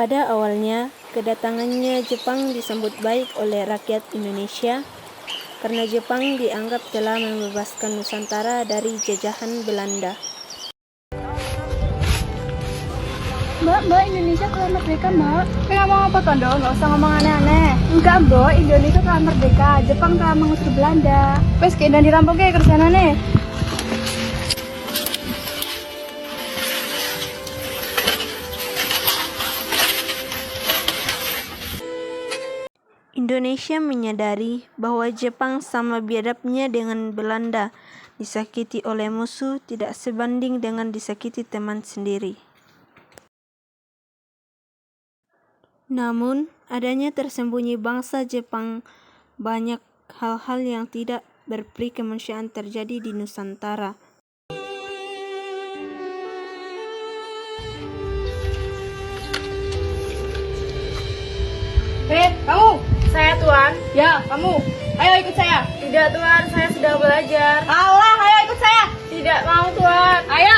Pada awalnya, kedatangannya Jepang disambut baik oleh rakyat Indonesia karena Jepang dianggap telah membebaskan Nusantara dari jajahan Belanda. Mbak, Indonesia telah merdeka, Mbak. Ngomong apa tondo? Nggak usah ngomong aneh-aneh. Enggak, Mbak, Indonesia telah merdeka. Jepang telah mengusir Belanda. Wes, keindahan dirampok ya kerjaan nih. Indonesia menyadari bahwa Jepang sama biadabnya dengan Belanda, disakiti oleh musuh tidak sebanding dengan disakiti teman sendiri. Namun, adanya tersembunyi bangsa Jepang, banyak hal-hal yang tidak berperi kemanusiaan terjadi di Nusantara. Kamu! Saya Tuan. Ya, kamu. Ayo ikut saya. Tidak Tuan, saya sudah belajar. Alah, ayo ikut saya. Tidak mau Tuan. Ayo.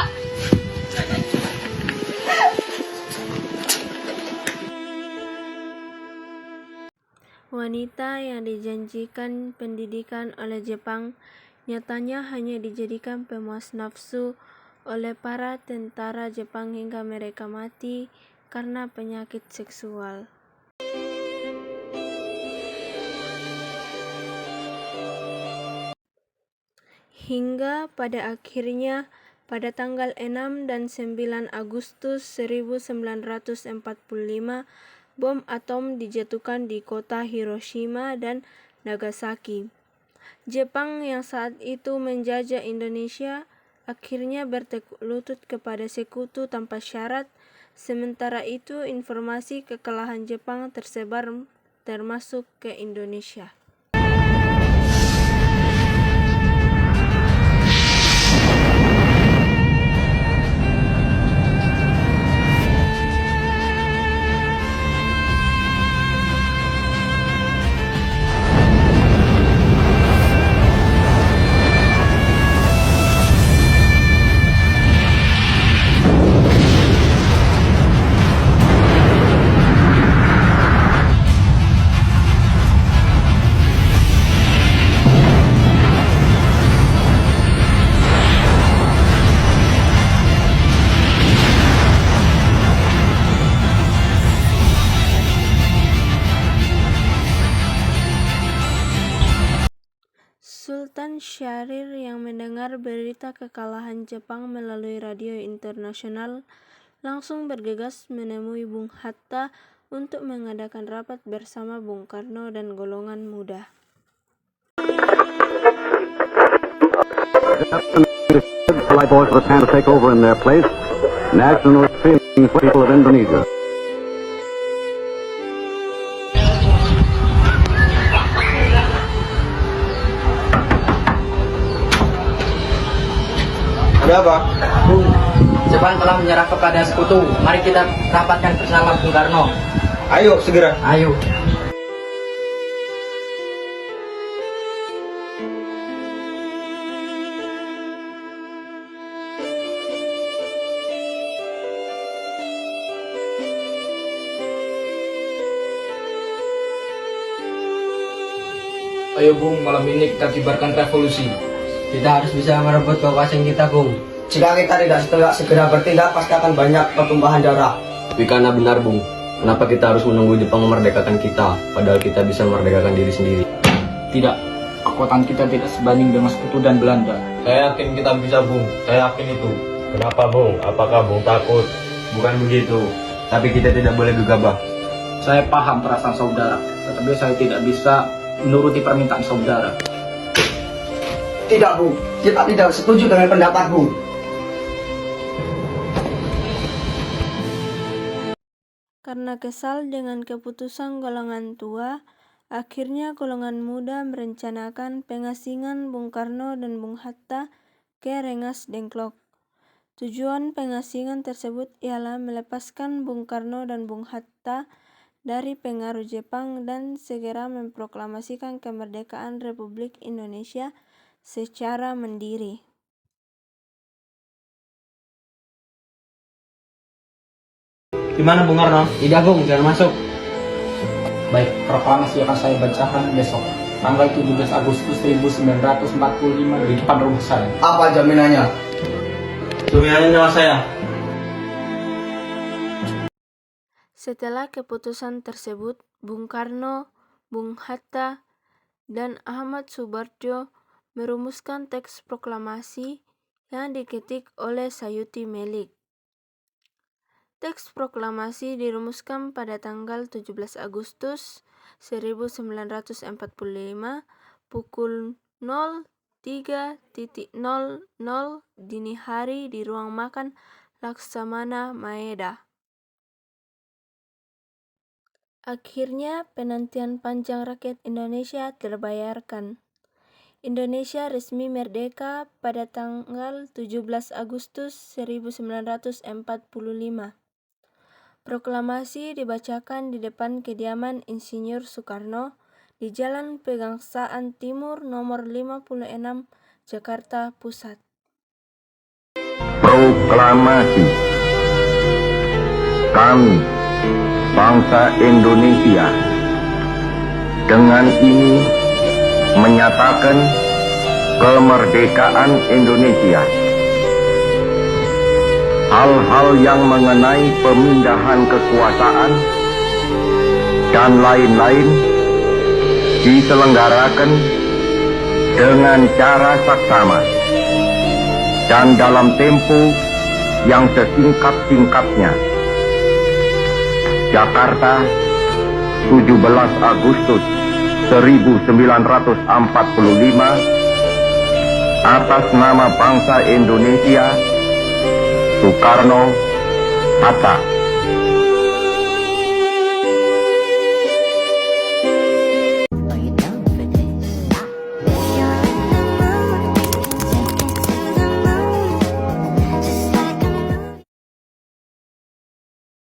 Wanita yang dijanjikan pendidikan oleh Jepang nyatanya hanya dijadikan pemuas nafsu oleh para tentara Jepang hingga mereka mati karena penyakit seksual. Hingga pada akhirnya pada tanggal 6 dan 9 Agustus 1945 bom atom dijatuhkan di kota Hiroshima dan Nagasaki. Jepang yang saat itu menjajah Indonesia akhirnya bertekuk lutut kepada sekutu tanpa syarat. Sementara itu informasi kekalahan Jepang tersebar termasuk ke Indonesia. Sultan Syahrir yang mendengar berita kekalahan Jepang melalui radio internasional langsung bergegas menemui Bung Hatta untuk mengadakan rapat bersama Bung Karno dan golongan muda. Polite boys of the to take over in their place. Nationalist feelings for people of Indonesia. Ada apa? Bung, Jepang telah menyerah kepada sekutu. Mari kita rapatkan bersama Bung Karno. Ayo segera. Ayo. Ayo Bung, malam ini kita kibarkan revolusi. Kita harus bisa merebut kekuasaan kita, Bung. Jika kita tidak segera bertindak, pasti akan banyak pertumpahan darah. Tapi karena benar Bung, kenapa kita harus menunggu Jepang memerdekakan kita, padahal kita bisa memerdekakan diri sendiri? Tidak, kekuatan kita tidak sebanding dengan sekutu dan Belanda. Saya yakin kita bisa Bung, saya yakin itu. Kenapa Bung? Apakah Bung takut? Bukan begitu, tapi kita tidak boleh gegabah. Saya paham perasaan saudara, tetapi saya tidak bisa menuruti permintaan saudara. Tidak, Bung. Kita tidak setuju dengan pendapat Bung. Karena kesal dengan keputusan golongan tua, akhirnya golongan muda merencanakan pengasingan Bung Karno dan Bung Hatta ke Rengas Dengklok. Tujuan pengasingan tersebut ialah melepaskan Bung Karno dan Bung Hatta dari pengaruh Jepang dan segera memproklamasikan kemerdekaan Republik Indonesia secara mandiri. Gimana Bung Karno? Tidak Bung, jangan masuk. Baik, proklamasi akan saya bacakan besok, tanggal 17 Agustus 1945 di depan rumah saya. Apa jaminannya? Jaminannya nyawa saya. Setelah keputusan tersebut, Bung Karno, Bung Hatta, dan Ahmad Subarjo merumuskan teks proklamasi yang diketik oleh Sayuti Melik. Teks proklamasi dirumuskan pada tanggal 17 Agustus 1945 pukul 03.00 dini hari di ruang makan Laksamana Maeda. Akhirnya penantian panjang rakyat Indonesia terbayarkan. Indonesia resmi merdeka pada tanggal 17 Agustus 1945. Proklamasi dibacakan di depan kediaman Insinyur Soekarno di Jalan Pegangsaan Timur nomor 56, Jakarta Pusat. Proklamasi. Kami, bangsa Indonesia, dengan ini menyatakan kemerdekaan Indonesia. Hal-hal yang mengenai pemindahan kekuasaan dan lain-lain diselenggarakan dengan cara saksama dan dalam tempo yang sesingkat-singkatnya. Jakarta, 17 Agustus 1945, atas nama bangsa Indonesia, Soekarno, Hatta.